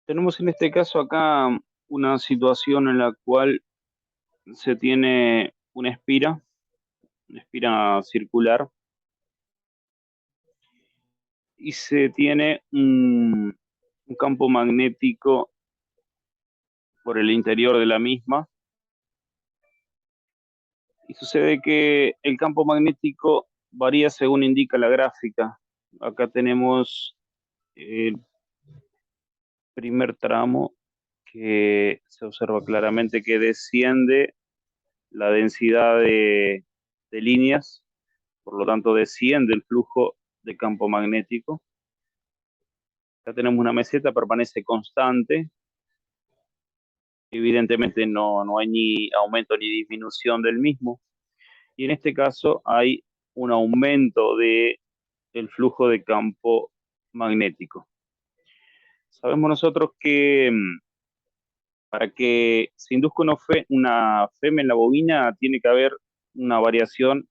Tenemos en este caso acá una situación en la cual se tiene una espira circular, y se tiene un campo magnético por el interior de la misma. Y sucede que el campo magnético varía según indica la gráfica. Acá tenemos el primer tramo, que se observa claramente que desciende la densidad de líneas, por lo tanto desciende el flujo de campo magnético. Acá tenemos una meseta, permanece constante, evidentemente no hay ni aumento ni disminución del mismo, y en este caso hay un aumento del flujo de campo magnético. Sabemos nosotros que para que se induzca una FEM en la bobina tiene que haber una variación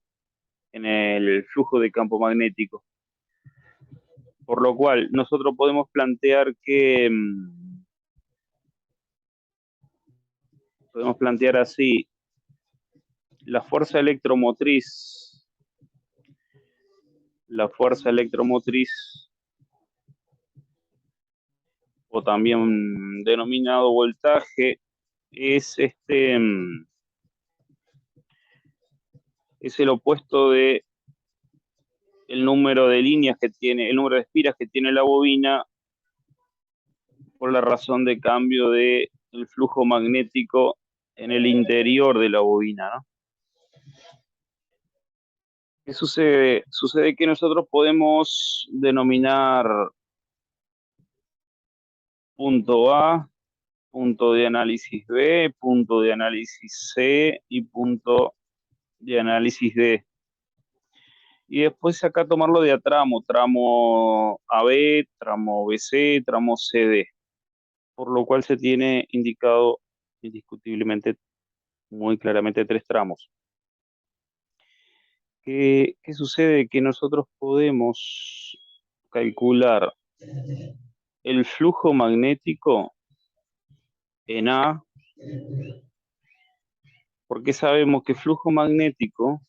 en el flujo de campo magnético, por lo cual nosotros podemos plantear que podemos plantear así: la fuerza electromotriz, la fuerza electromotriz, o también denominado voltaje, es es el opuesto de el número de líneas que tiene, el número de espiras que tiene la bobina, por la razón de cambio de el flujo magnético en el interior de la bobina, ¿no? ¿Qué sucede? Sucede que nosotros podemos denominar punto A, punto de análisis B, punto de análisis C y punto de análisis D. Y después acá tomarlo de a tramo, tramo AB, tramo BC, tramo CD, por lo cual se tiene indicado indiscutiblemente, muy claramente, tres tramos. ¿Qué sucede? Que nosotros podemos calcular el flujo magnético en A, porque sabemos que flujo magnético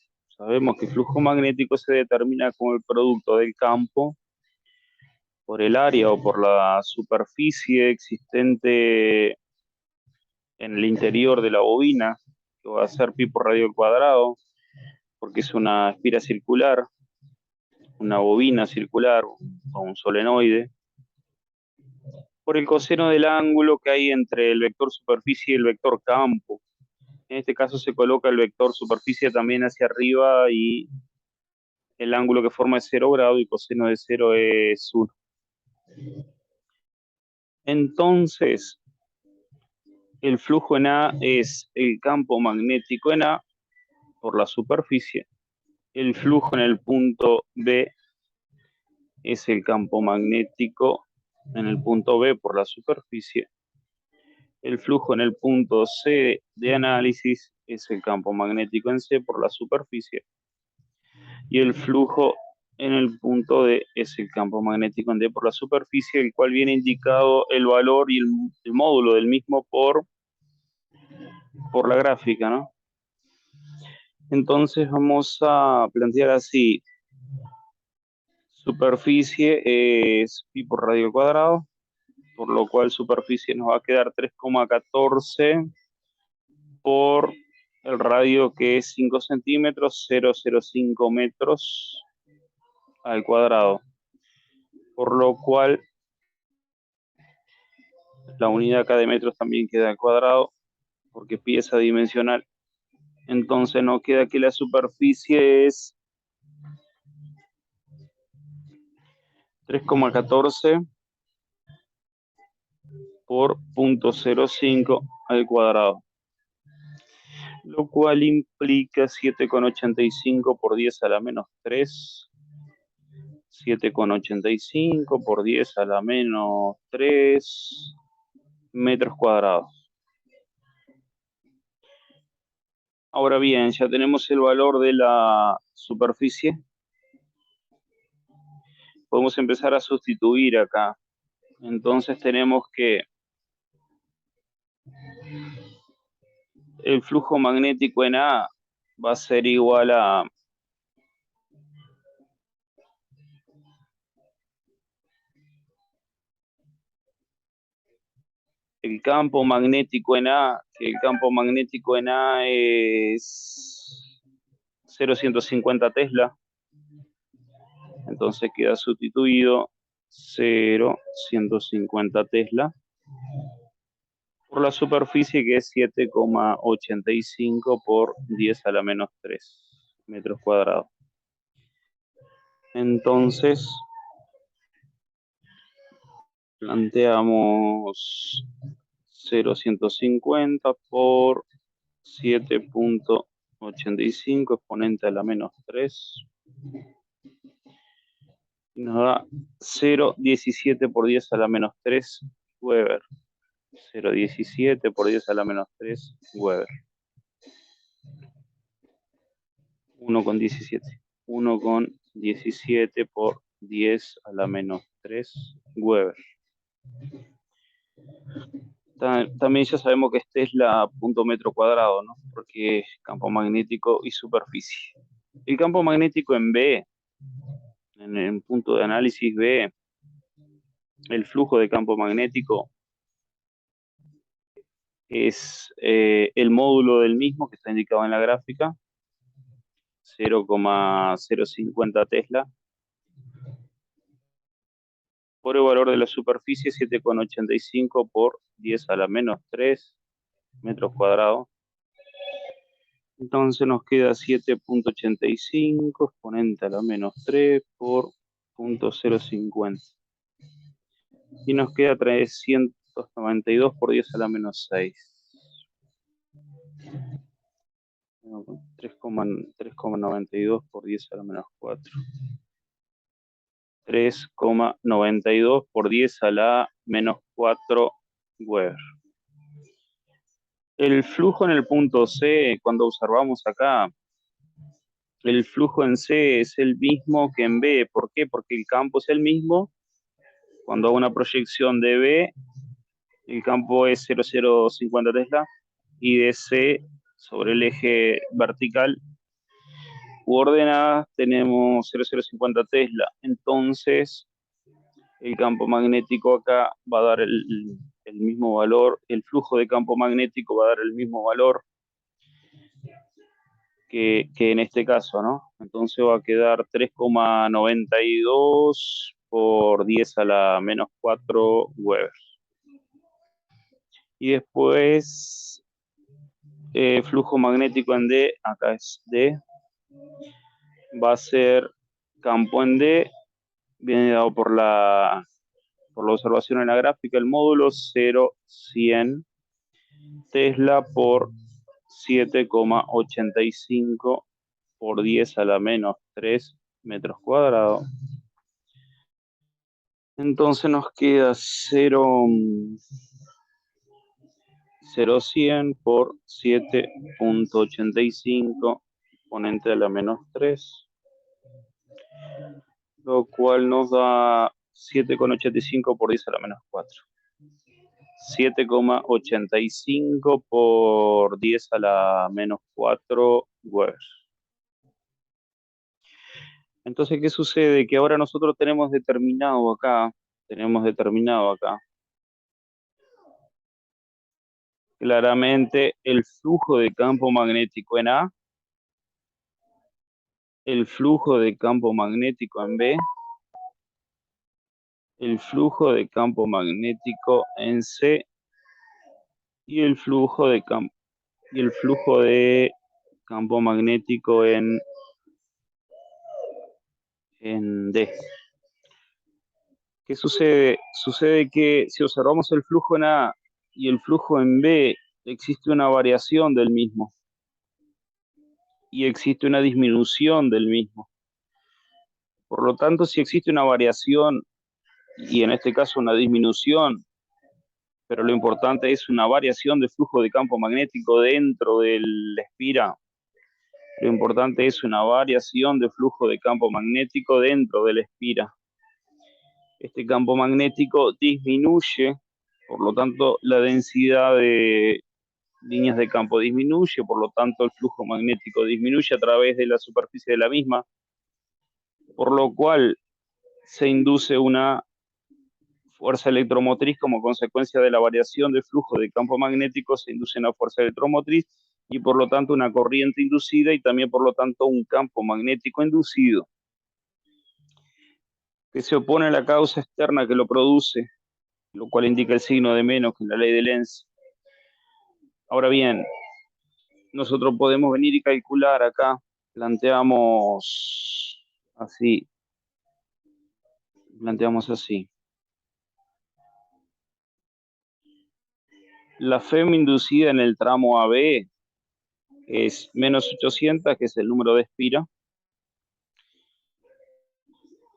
se determina como el producto del campo por el área o por la superficie existente en el interior de la bobina, que va a ser pi por radio al cuadrado, porque es una espira circular, una bobina circular o un solenoide, por el coseno del ángulo que hay entre el vector superficie y el vector campo. En este caso se coloca el vector superficie también hacia arriba, y el ángulo que forma es 0 grado y coseno de 0 es 1. Entonces, el flujo en A es el campo magnético en A por la superficie. El flujo en el punto B es el campo magnético en el punto B por la superficie. El flujo en el punto C de análisis es el campo magnético en C por la superficie. Y el flujo en el punto D es el campo magnético en D por la superficie, el cual viene indicado el valor y el módulo del mismo por la gráfica, ¿no? Entonces vamos a plantear así: superficie es pi por radio al cuadrado, por lo cual superficie nos va a quedar 3,14 por el radio, que es 5 centímetros, 0,05 metros al cuadrado, por lo cual la unidad acá de metros también queda al cuadrado, porque es pieza dimensional. Entonces nos queda que la superficie es 3,14 por 0,05 al cuadrado, lo cual implica 7,85 por 10 a la menos 3, 7,85 por 10 a la menos 3 metros cuadrados. Ahora bien, ya tenemos el valor de la superficie. Podemos empezar a sustituir acá. Entonces tenemos que el flujo magnético en A va a ser igual a el campo magnético en A, que el campo magnético en A es 0,150 Tesla. Entonces queda sustituido 0,150 Tesla por la superficie, que es 7,85 por 10 a la menos 3 metros cuadrados. Entonces planteamos 0,150 por 7,85 exponente a la menos 3. Y nos da 0,17 por 10 a la menos 3 Weber. 0,17 por 10 a la menos 3 Weber. 1,17. 1,17 por 10 a la menos 3 Weber. También ya sabemos que es Tesla punto metro cuadrado, ¿no? Porque es campo magnético y superficie. El campo magnético en B, en el punto de análisis B, el flujo de campo magnético es el módulo del mismo que está indicado en la gráfica, 0,050 Tesla, por el valor de la superficie, 7,85 por 10 a la menos 3 metros cuadrados. Entonces nos queda 7,85 exponente a la menos 3 por 0,050. Y nos queda 392 por 10 a la menos 6. 3,92 por 10 a la menos 4. 3,92 por 10 a la menos 4 Weber. El flujo en el punto C, cuando observamos acá, el flujo en C es el mismo que en B. ¿Por qué? Porque el campo es el mismo. Cuando hago una proyección de B, el campo es 0,050 Tesla, y de C sobre el eje vertical u ordenadas tenemos 0,050 Tesla. Entonces el campo magnético acá va a dar el mismo valor, el flujo de campo magnético va a dar el mismo valor que en este caso, ¿no? Entonces va a quedar 3,92 por 10 a la menos 4 Weber. Y después flujo magnético en D, acá es D, va a ser campo en D, viene dado por la observación en la gráfica, el módulo 0,100 Tesla por 7,85 por 10 a la menos 3 metros cuadrados. Entonces nos queda 0,100 por 7,85 exponente a la menos 3, lo cual nos da 7,85 por 10 a la menos 4. 7,85 por 10 a la menos 4 Weber. Entonces, ¿qué sucede? Que ahora nosotros tenemos determinado acá, claramente el flujo de campo magnético en A, el flujo de campo magnético en B, el flujo de campo magnético en C y el flujo de campo magnético en D. ¿Qué sucede? Sucede que si observamos el flujo en A y el flujo en B, existe una variación del mismo y existe una disminución del mismo. Por lo tanto, si existe una variación y en este caso una disminución, pero lo importante es una variación de flujo de campo magnético dentro del espira, lo importante es una variación de flujo de campo magnético dentro del espira. Este campo magnético disminuye, por lo tanto la densidad de líneas de campo disminuye, por lo tanto el flujo magnético disminuye a través de la superficie de la misma, por lo cual se induce una fuerza electromotriz como consecuencia de la variación del flujo de campo magnético, se induce una fuerza electromotriz y por lo tanto una corriente inducida y también por lo tanto un campo magnético inducido que se opone a la causa externa que lo produce, lo cual indica el signo de menos que en la ley de Lenz. Ahora bien, nosotros podemos venir y calcular acá, así, planteamos así. La FEM inducida en el tramo AB es menos 800, que es el número de Espira,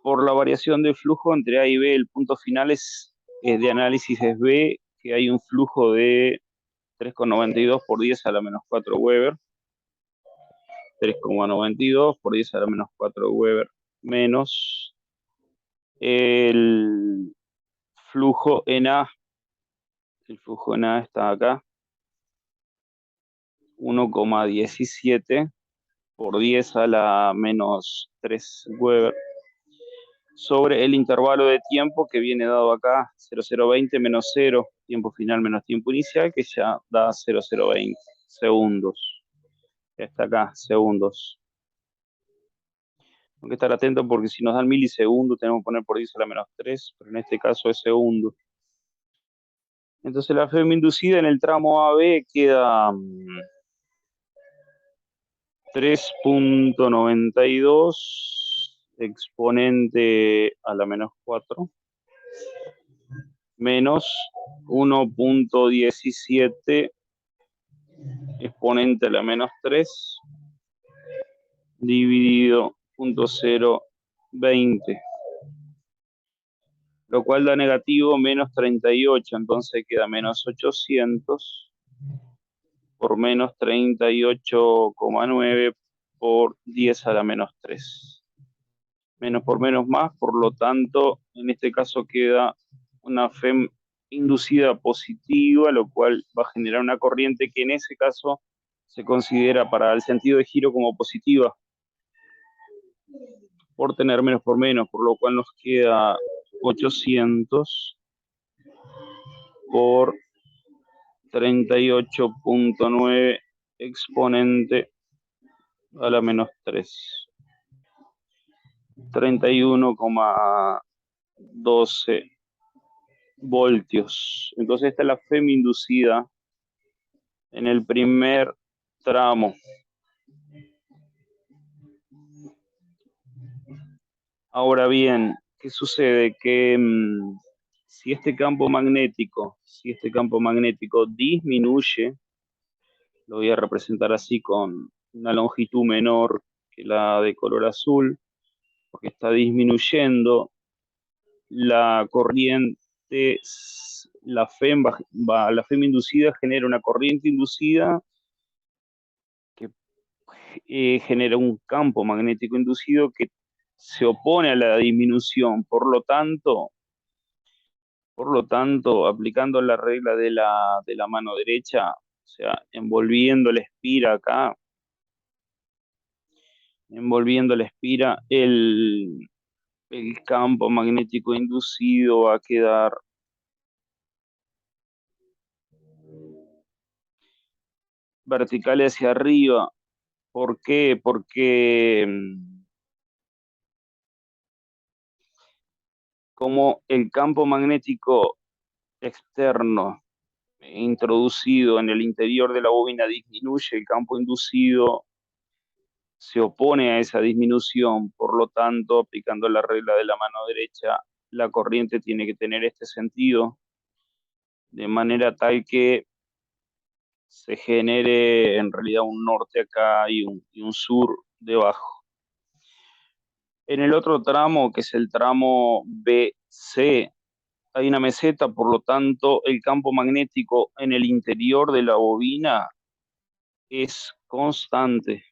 por la variación de flujo entre A y B. El punto final de análisis es B, que hay un flujo de 3,92 por 10 a la menos 4 Weber, 3,92 por 10 a la menos 4 Weber, menos el flujo en A. El flujo en A está acá, 1,17 por 10 a la menos 3 Weber, sobre el intervalo de tiempo que viene dado acá, 0020 menos 0, tiempo final menos tiempo inicial, que ya da 0020 segundos. Está acá, segundos. Hay que estar atento porque si nos dan milisegundos tenemos que poner por 10 a la menos 3, pero en este caso es segundo. Entonces la FEM inducida en el tramo AB queda 3,92 exponente a la menos 4 menos 1,17 exponente a la menos 3 dividido 0,020, lo cual da negativo menos 38, entonces queda menos 800 por menos 38,9 por 10 a la menos 3. Menos por menos más, por lo tanto, en este caso queda una FEM inducida positiva, lo cual va a generar una corriente que en ese caso se considera para el sentido de giro como positiva, por tener menos por menos, por lo cual nos queda 800 por 38,9 exponente a la menos 3. 31,12 voltios. Entonces esta es la FEM inducida en el primer tramo. Ahora bien, ¿qué sucede? Que si este campo magnético disminuye, lo voy a representar así con una longitud menor que la de color azul, porque está disminuyendo la corriente, la FEM inducida genera una corriente inducida que genera un campo magnético inducido que se opone a la disminución. Por lo tanto, aplicando la regla de la mano derecha, o sea, envolviendo la espira acá, el campo magnético inducido va a quedar vertical hacia arriba. ¿Por qué? Porque como el campo magnético externo introducido en el interior de la bobina disminuye, el campo inducido se opone a esa disminución, por lo tanto, aplicando la regla de la mano derecha, la corriente tiene que tener este sentido, de manera tal que se genere en realidad un norte acá y un sur debajo. En el otro tramo, que es el tramo BC, hay una meseta, por lo tanto, el campo magnético en el interior de la bobina es constante.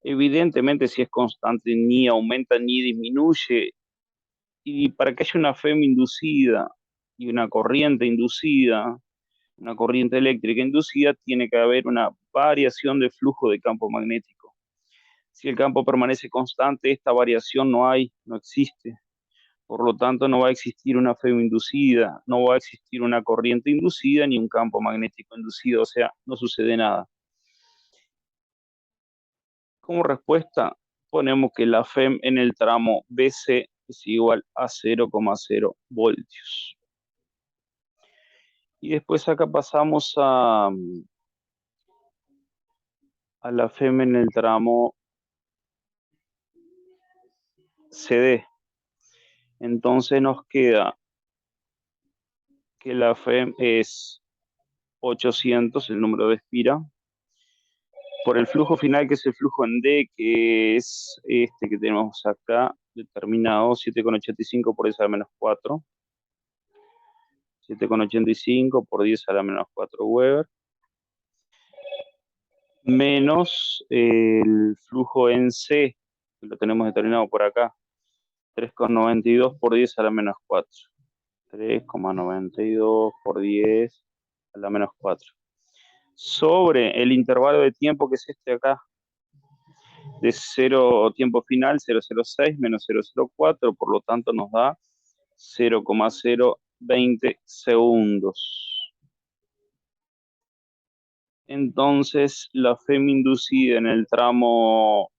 Evidentemente, si es constante, ni aumenta ni disminuye. Y para que haya una FEM inducida y una corriente inducida, una corriente eléctrica inducida, tiene que haber una variación de flujo de campo magnético. Si el campo permanece constante, esta variación no existe. Por lo tanto, no va a existir una FEM inducida, no va a existir una corriente inducida ni un campo magnético inducido, o sea, no sucede nada. Como respuesta, ponemos que la FEM en el tramo BC es igual a 0,0 voltios. Y después acá pasamos a la FEM en el tramo CD. Entonces nos queda que la FEM es 800, el número de espira, por el flujo final, que es el flujo en D, que es este que tenemos acá, determinado, 7,85 por 10 a la menos 4. 7,85 por 10 a la menos 4 Weber. Menos el flujo en C, que lo tenemos determinado por acá, 3,92 por 10 a la menos 4. 3,92 por 10 a la menos 4. Sobre el intervalo de tiempo, que es este acá, de 0 tiempo final, 0,06 menos 0,04, por lo tanto nos da 0,020 segundos. Entonces, la FEM inducida en el tramo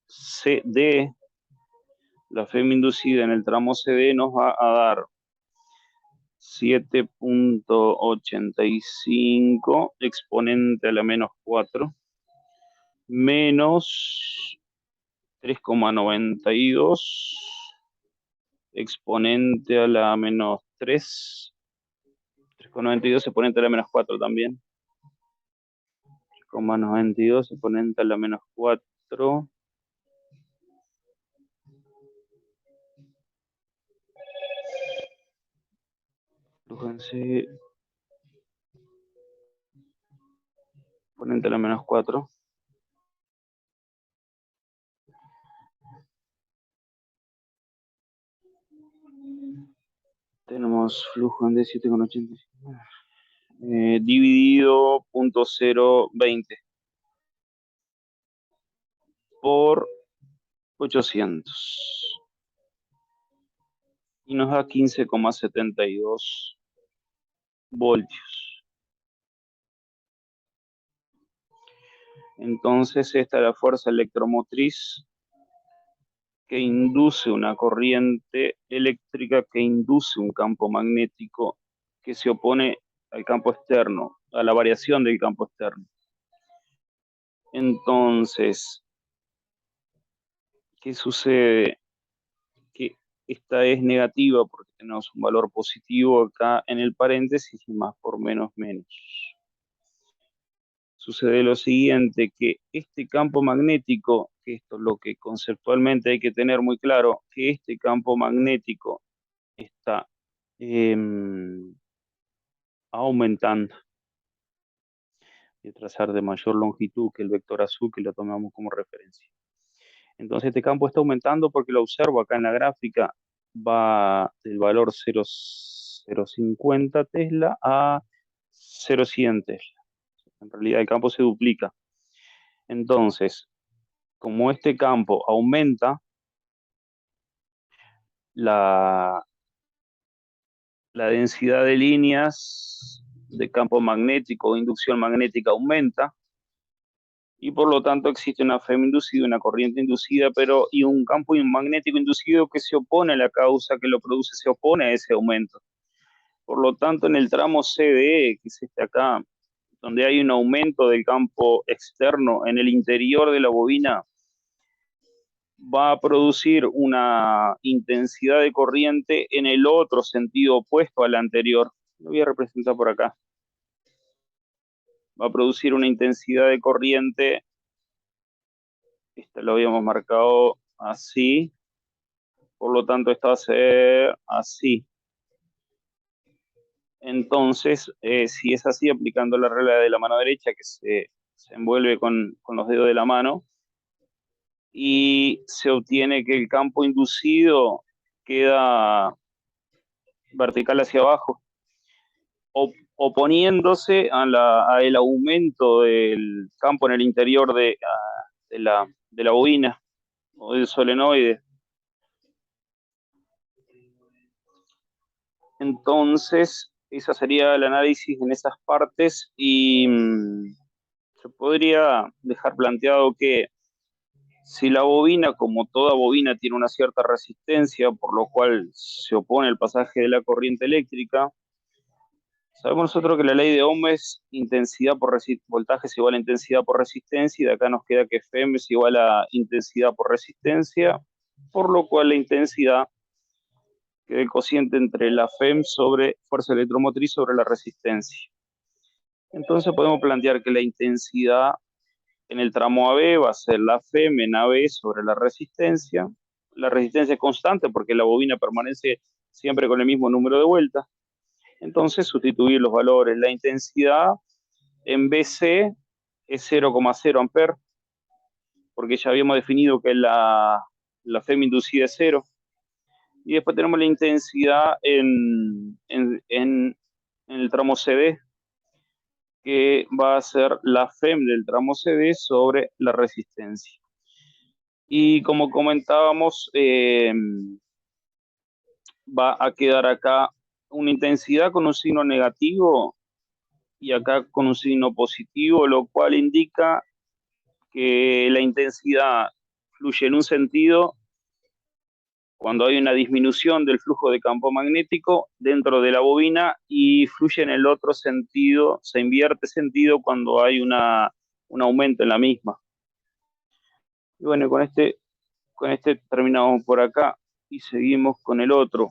CD, la FEM inducida en el tramo CD nos va a dar 7,85 exponente a la menos 4 menos 3,92 exponente a la menos 3, 3,92 exponente a la menos 4 también, 3,92 exponente a la menos 4, fíjense, exponente a la menos 4. Tenemos flujo en D7,85 dividido 0,020 por 800 y nos da 15,72 voltios. Entonces esta es la fuerza electromotriz que induce una corriente eléctrica, que induce un campo magnético que se opone al campo externo, a la variación del campo externo. Entonces, ¿qué sucede? Que esta es negativa porque tenemos un valor positivo acá en el paréntesis y más por menos menos. Sucede lo siguiente, que este campo magnético, que esto es lo que conceptualmente hay que tener muy claro, que este campo magnético está aumentando. Voy a trazar de mayor longitud que el vector azul, que lo tomamos como referencia. Entonces este campo está aumentando porque lo observo acá en la gráfica, va del valor 0,050 Tesla a 0,100 Tesla. En realidad el campo se duplica. Entonces, como este campo aumenta, la densidad de líneas de campo magnético o inducción magnética aumenta, y por lo tanto existe una FEM inducida, una corriente inducida, y un campo magnético inducido que se opone a la causa que lo produce, se opone a ese aumento. Por lo tanto, en el tramo CDE, que es este acá, donde hay un aumento del campo externo en el interior de la bobina, va a producir una intensidad de corriente en el otro sentido opuesto al anterior. Lo voy a representar por acá. Va a producir una intensidad de corriente, esto lo habíamos marcado así, por lo tanto esto va a ser así. Entonces, si es así, aplicando la regla de la mano derecha, que se envuelve con los dedos de la mano, y se obtiene que el campo inducido queda vertical hacia abajo, oponiéndose a el aumento del campo en el interior de la bobina o del solenoide. Entonces, esa sería el análisis en esas partes y se podría dejar planteado que si la bobina, como toda bobina, tiene una cierta resistencia, por lo cual se opone al pasaje de la corriente eléctrica, sabemos nosotros que la ley de Ohm es intensidad por voltaje es igual a intensidad por resistencia, y de acá nos queda que Fm es igual a intensidad por resistencia, por lo cual la intensidad queda el cociente entre la Fm sobre fuerza electromotriz sobre la resistencia. Entonces podemos plantear que la intensidad en el tramo AB va a ser la Fm en AB sobre la resistencia. La resistencia es constante porque la bobina permanece siempre con el mismo número de vueltas. Entonces sustituir los valores. La intensidad en BC es 0,0 amperes, porque ya habíamos definido que la Fm inducida es 0. Y después tenemos la intensidad en el tramo CD, que va a ser la Fm del tramo CD sobre la resistencia. Y como comentábamos, va a quedar acá una intensidad con un signo negativo y acá con un signo positivo, lo cual indica que la intensidad fluye en un sentido cuando hay una disminución del flujo de campo magnético dentro de la bobina, y fluye en el otro sentido, se invierte sentido cuando hay un aumento en la misma. Y bueno, con este terminamos por acá y seguimos con el otro.